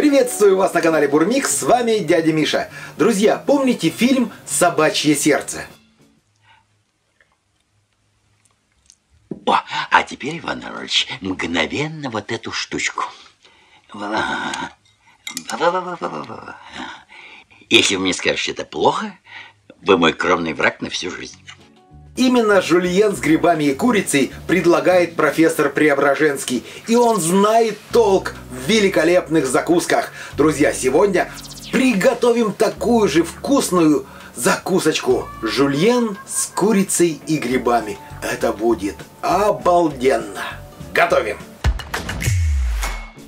Приветствую вас на канале Бурмикс, с вами дядя Миша. Друзья, помните фильм «Собачье сердце»? О, а теперь, Иван Иванович, мгновенно вот эту штучку. Если вы мне скажете, это плохо, вы мой кровный враг на всю жизнь. Именно жульен с грибами и курицей предлагает профессор Преображенский. И он знает толк в великолепных закусках. Друзья, сегодня приготовим такую же вкусную закусочку. Жульен с курицей и грибами. Это будет обалденно. Готовим!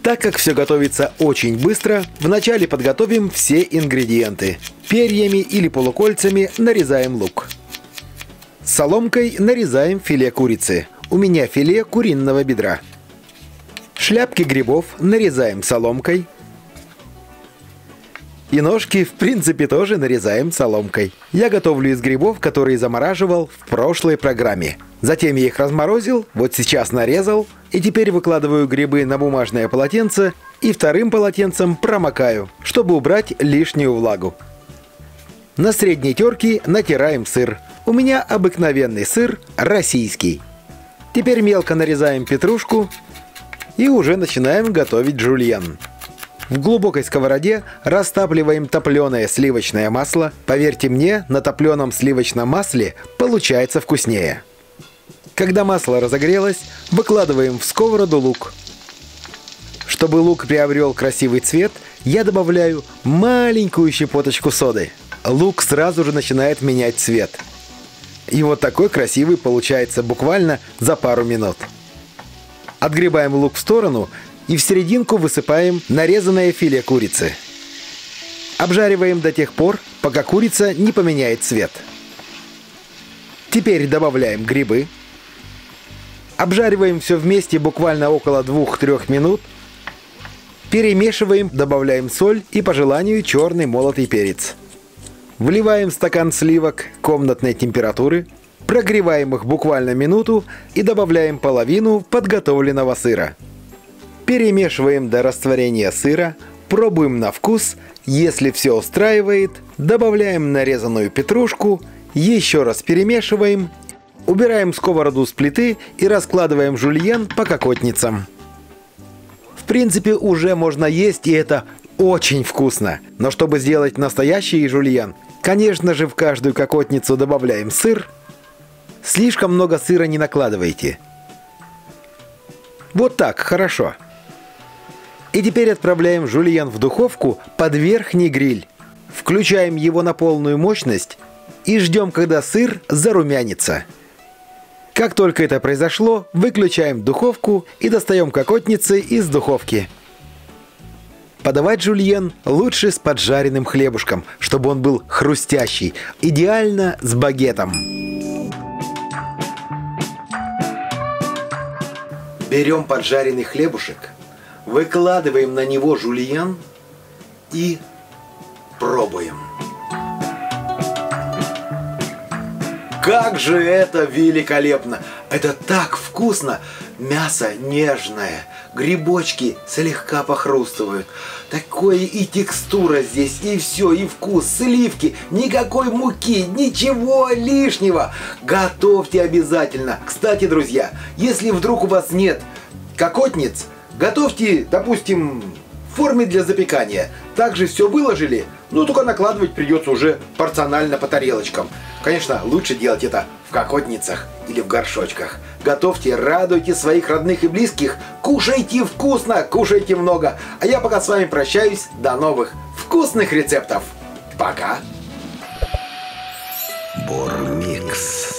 Так как все готовится очень быстро, вначале подготовим все ингредиенты. Перьями или полукольцами нарезаем лук. Соломкой нарезаем филе курицы. У меня филе куриного бедра. Шляпки грибов нарезаем соломкой. И ножки, в принципе, тоже нарезаем соломкой. Я готовлю из грибов, которые замораживал в прошлой программе. Затем я их разморозил, вот сейчас нарезал. И теперь выкладываю грибы на бумажное полотенце и вторым полотенцем промокаю, чтобы убрать лишнюю влагу. На средней терке натираем сыр. У меня обыкновенный сыр российский. Теперь мелко нарезаем петрушку и уже начинаем готовить жульен. В глубокой сковороде растапливаем топленое сливочное масло. Поверьте мне, на топленом сливочном масле получается вкуснее. Когда масло разогрелось, выкладываем в сковороду лук. Чтобы лук приобрел красивый цвет, я добавляю маленькую щепоточку соды. Лук сразу же начинает менять цвет. И вот такой красивый получается буквально за пару минут. Отгребаем лук в сторону и в серединку высыпаем нарезанное филе курицы. Обжариваем до тех пор, пока курица не поменяет цвет. Теперь добавляем грибы. Обжариваем все вместе буквально около 2-3 минут. Перемешиваем, добавляем соль и по желанию черный молотый перец. Вливаем стакан сливок комнатной температуры, прогреваем их буквально минуту и добавляем половину подготовленного сыра. Перемешиваем до растворения сыра, пробуем на вкус, если все устраивает, добавляем нарезанную петрушку, еще раз перемешиваем, убираем сковороду с плиты и раскладываем жульен по кокотницам. В принципе, уже можно есть, и это очень вкусно. Но чтобы сделать настоящий жульен, конечно же, в каждую кокотницу добавляем сыр. Слишком много сыра не накладывайте. Вот так, хорошо. И теперь отправляем жульен в духовку под верхний гриль. Включаем его на полную мощность и ждем, когда сыр зарумянится. Как только это произошло, выключаем духовку и достаем кокотницы из духовки. Подавать жульен лучше с поджаренным хлебушком, чтобы он был хрустящий, идеально с багетом. Берем поджаренный хлебушек, выкладываем на него жульен и пробуем. Как же это великолепно! Это так вкусно! Мясо нежное, грибочки слегка похрустывают. Такое и текстура здесь, и все, и вкус, сливки, никакой муки, ничего лишнего. Готовьте обязательно. Кстати, друзья, если вдруг у вас нет кокотниц, готовьте, допустим, в форме для запекания. Также все выложили, но только накладывать придется уже порционально по тарелочкам. Конечно, лучше делать это в кокотницах или в горшочках. Готовьте, радуйте своих родных и близких. Кушайте вкусно, кушайте много. А я пока с вами прощаюсь. До новых вкусных рецептов. Пока. Бурмикс.